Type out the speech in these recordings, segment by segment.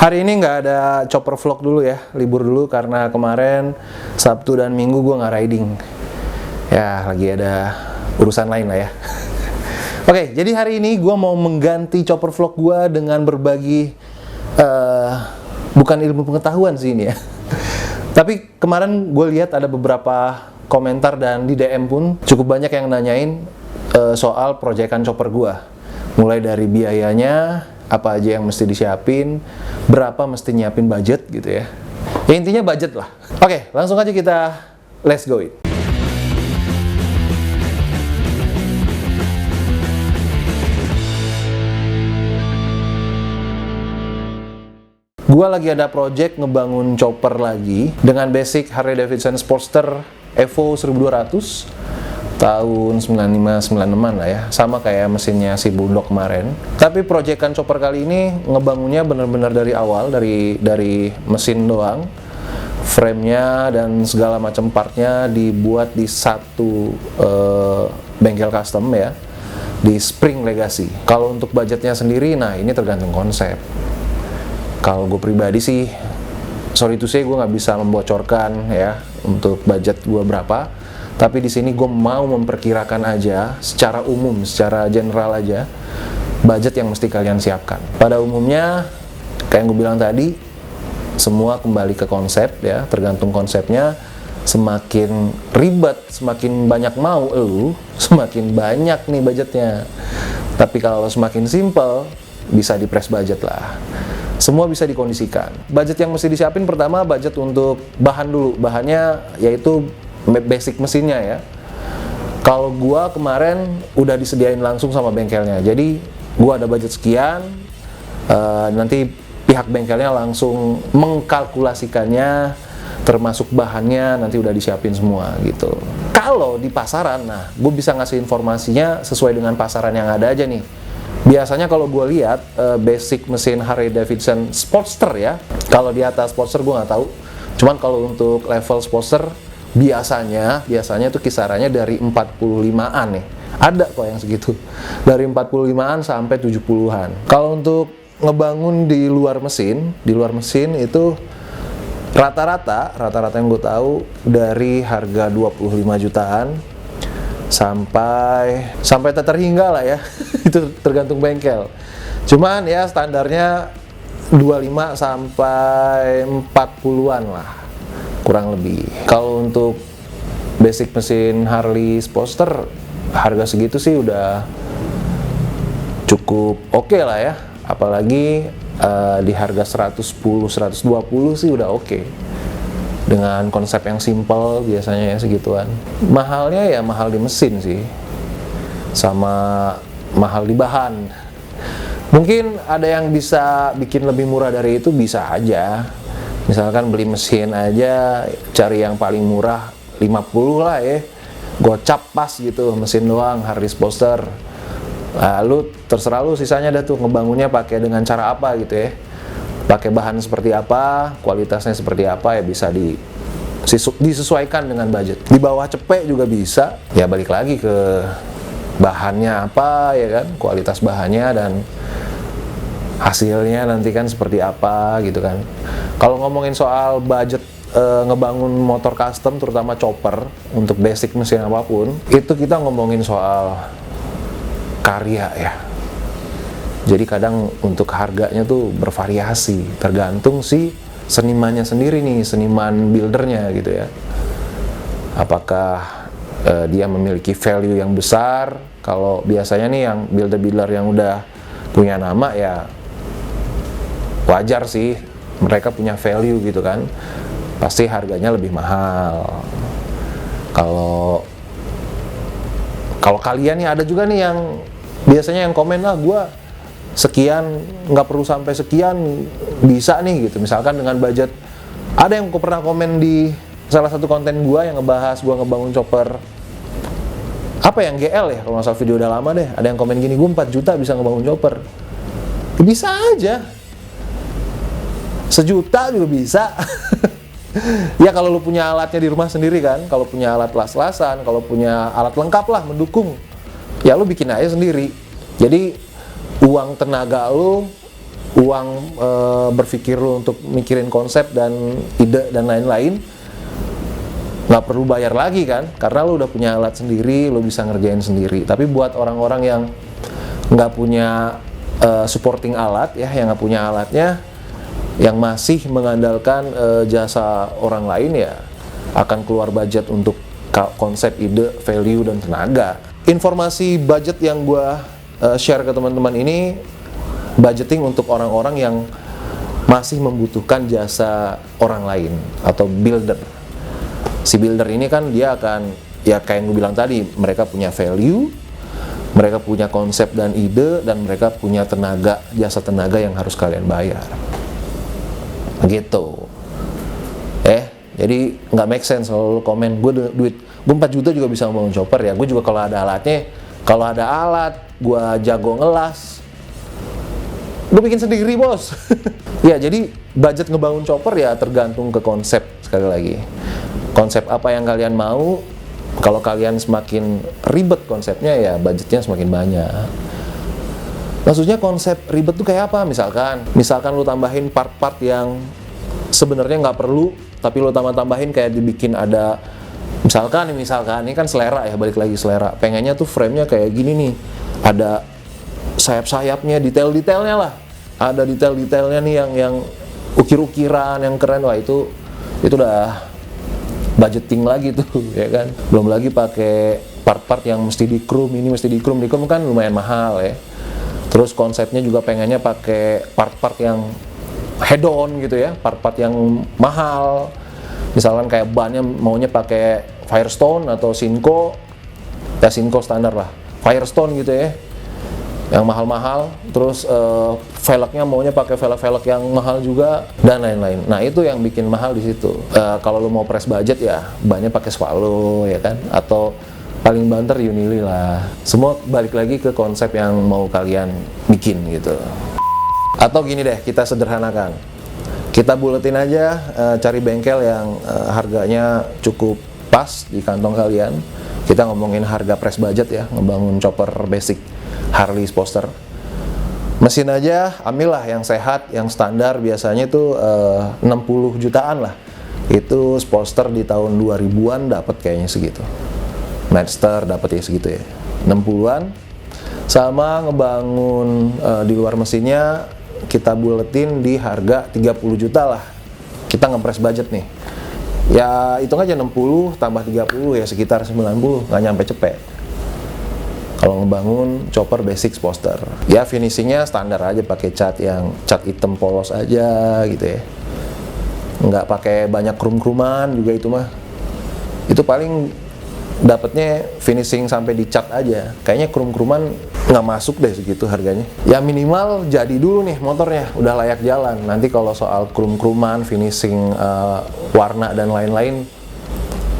Hari ini nggak ada chopper vlog dulu ya, libur dulu karena kemarin Sabtu dan Minggu gue nggak riding. Ya, lagi ada urusan lain lah ya. Oke, jadi hari ini gue mau mengganti chopper vlog gue dengan berbagi, bukan ilmu pengetahuan sih ini ya. Tapi kemarin gue lihat ada beberapa komentar dan di DM pun cukup banyak yang nanyain soal proyekan chopper gue. Mulai dari biayanya, apa aja yang mesti disiapin, berapa mesti nyiapin budget gitu ya. Ya intinya budget lah. Oke, langsung aja kita let's go it. Gua lagi ada project ngebangun chopper lagi dengan basic Harley Davidson Sportster Evo 1200 tahun 95-96an lah ya, sama kayak mesinnya si Bulldog kemarin. Tapi proyekan chopper kali ini ngebangunnya bener-bener dari awal, dari mesin doang. Frame-nya dan segala macam partnya dibuat di satu bengkel custom ya, di Spring Legacy. Kalau untuk budgetnya sendiri, nah ini tergantung konsep. Kalau gue pribadi sih, sorry to say gue nggak bisa membocorkan ya untuk budget gue berapa. Tapi di sini gue mau memperkirakan aja, secara umum, secara general aja, budget yang mesti kalian siapkan. Pada umumnya, kayak yang gue bilang tadi, semua kembali ke konsep ya, tergantung konsepnya. Semakin ribet, semakin banyak mau lu, semakin banyak nih budgetnya. Tapi kalau semakin simple, bisa di-press budget lah. Semua bisa dikondisikan. Budget yang mesti disiapin pertama, budget untuk bahan dulu. Bahannya yaitu basic mesinnya ya. Kalau gua kemarin udah disediain langsung sama bengkelnya, jadi gua ada budget sekian, nanti pihak bengkelnya langsung mengkalkulasikannya, termasuk bahannya nanti udah disiapin semua gitu. Kalau di pasaran, nah gue bisa ngasih informasinya sesuai dengan pasaran yang ada aja nih. Biasanya kalau gue lihat basic mesin Harley Davidson Sportster ya, kalau di atas Sportster gue nggak tahu, cuman kalau untuk level Sportster biasanya tuh kisarannya dari 45-an nih. Ada kok yang segitu. Dari 45-an sampai 70-an. Kalau untuk ngebangun di luar mesin itu rata-rata yang gue tahu dari harga 25 jutaan sampai terhingga lah ya. Itu tergantung bengkel. Cuman ya standarnya 25 sampai 40-an lah, kurang lebih. Kalau untuk basic mesin Harley Sportster harga segitu sih udah cukup oke lah ya. Apalagi di harga 110, 120 sih udah oke. Dengan konsep yang simple biasanya ya segituan. Mahalnya ya mahal di mesin sih, sama mahal di bahan. Mungkin ada yang bisa bikin lebih murah dari itu, bisa aja. Misalkan beli mesin aja, cari yang paling murah 50 lah ya, gocap pas gitu, mesin doang, Harley Sportster. Lalu terserah lu sisanya dah tuh ngebangunnya pakai dengan cara apa gitu ya. Pakai bahan seperti apa, kualitasnya seperti apa ya, bisa disesuaikan dengan budget. Di bawah cepek juga bisa, ya balik lagi ke bahannya apa ya kan, kualitas bahannya dan hasilnya nanti kan seperti apa gitu kan. Kalau ngomongin soal budget ngebangun motor custom, terutama chopper untuk basic mesin apapun, itu kita ngomongin soal karya ya. Jadi kadang untuk harganya tuh bervariasi, tergantung si senimannya sendiri nih, seniman buildernya gitu ya. Apakah dia memiliki value yang besar? Kalau biasanya nih yang builder-builder yang udah punya nama ya wajar sih, mereka punya value gitu kan, pasti harganya lebih mahal. Kalau kalian nih, ada juga nih yang biasanya yang komen lah, gue sekian nggak perlu sampai sekian bisa nih gitu, misalkan dengan budget. Ada yang pernah komen di salah satu konten gue yang ngebahas gue ngebangun chopper apa yang GL ya, kalau nggak salah, video udah lama deh. Ada yang komen gini, gue 4 juta bisa ngebangun chopper. Ya, bisa aja, 1 juta juga bisa. Ya kalau lu punya alatnya di rumah sendiri kan, kalau punya alat las-lasan, kalau punya alat lengkap lah mendukung, ya lu bikin aja sendiri. Jadi uang tenaga lu uang berpikir lu untuk mikirin konsep dan ide dan lain-lain, nggak perlu bayar lagi kan, karena lu udah punya alat sendiri, lu bisa ngerjain sendiri. Tapi buat orang-orang yang nggak punya supporting alat ya, yang nggak punya alatnya, yang masih mengandalkan jasa orang lain, ya akan keluar budget untuk konsep, ide, value, dan tenaga. Informasi budget yang gue share ke teman-teman ini budgeting untuk orang-orang yang masih membutuhkan jasa orang lain atau builder. Si builder ini kan dia akan, ya kayak yang gue bilang tadi, mereka punya value, mereka punya konsep dan ide, dan mereka punya tenaga, jasa tenaga yang harus kalian bayar. Begitu. Jadi nggak make sense kalau lu komen, gue 4 juta juga bisa membangun chopper. Ya gue juga kalau ada alatnya, kalau ada alat, gue jago ngelas, gue bikin sendiri bos. Ya jadi budget ngebangun chopper ya tergantung ke konsep. Sekali lagi, konsep apa yang kalian mau. Kalau kalian semakin ribet konsepnya, ya budgetnya semakin banyak. Maksudnya konsep ribet tuh kayak apa? Misalkan lu tambahin part-part yang sebenarnya nggak perlu, tapi lu tambahin kayak dibikin ada, misalkan ini kan selera ya, balik lagi selera. Pengennya tuh frame-nya kayak gini nih, ada sayap-sayapnya, detail-detailnya lah, ada detail-detailnya nih yang ukir-ukiran yang keren. Wah itu udah budgeting lagi tuh ya kan. Belum lagi pakai part-part yang mesti di chrome, ini mesti di chrome kan lumayan mahal ya. Terus konsepnya juga pengennya pakai part-part yang head on gitu ya, part-part yang mahal. Misalkan kayak bannya maunya pakai Firestone atau Sinco, ya Sinco standar lah, Firestone gitu ya, yang mahal-mahal. Terus velgnya maunya pakai velg yang mahal juga, dan lain-lain. Nah itu yang bikin mahal di situ. Kalau lo mau press budget ya bannya pakai Swallow ya kan, atau paling banter Unili lah. Semua balik lagi ke konsep yang mau kalian bikin gitu. Atau gini deh, kita sederhanakan, kita buletin aja, cari bengkel yang harganya cukup pas di kantong kalian. Kita ngomongin harga press budget ya, ngebangun chopper basic Harley Sposter. Mesin aja ambillah yang sehat, yang standar, biasanya itu 60 jutaan lah. Itu Sposter di tahun 2000-an dapat kayaknya segitu. Madster dapat ya segitu ya, 60-an. Sama ngebangun di luar mesinnya, kita buletin di harga 30 juta lah. Kita nge-press budget nih, ya hitung aja 60 tambah 30 ya sekitar 90, nggak nyampe cepet. Kalau ngebangun chopper basic Sposter, ya finishingnya standar aja, pakai cat hitam polos aja gitu ya, nggak pakai banyak krum-kruman juga. Itu mah itu paling dapatnya finishing sampai dicat aja. Kayaknya krum-kruman nggak masuk deh segitu harganya. Ya minimal jadi dulu nih motornya, udah layak jalan. Nanti kalau soal krum-kruman, finishing, warna dan lain-lain,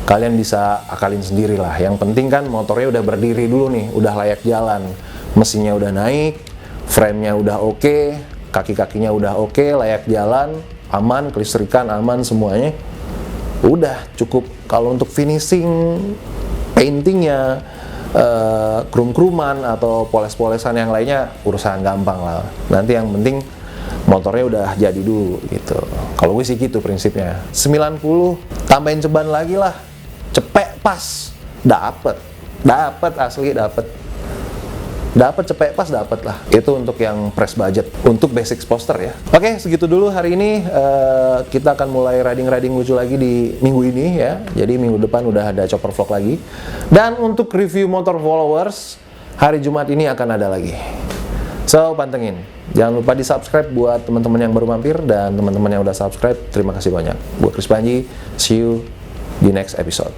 kalian bisa akalin sendiri lah. Yang penting kan motornya udah berdiri dulu nih, udah layak jalan, mesinnya udah naik, frame-nya udah oke, kaki-kakinya udah oke, layak jalan, aman, kelistrikan aman, semuanya udah cukup. Kalau untuk finishing, paintingnya, krum-kruman atau poles-polesan yang lainnya urusan gampang lah. Nanti yang penting motornya udah jadi dulu gitu. Kalau gue sih gitu prinsipnya. 90 tambahin ceban lagi lah, cepet pas dapet asli, dapet cepet pas, dapet lah. Itu untuk yang press budget, untuk basic Sposter ya. Oke, segitu dulu hari ini. Kita akan mulai riding lucu lagi di minggu ini ya. Jadi minggu depan udah ada chopper vlog lagi. Dan untuk review motor followers, hari Jumat ini akan ada lagi. So, pantengin. Jangan lupa di subscribe buat teman-teman yang baru mampir, dan teman-teman yang udah subscribe, terima kasih banyak. Gue Chris Panji, see you di next episode.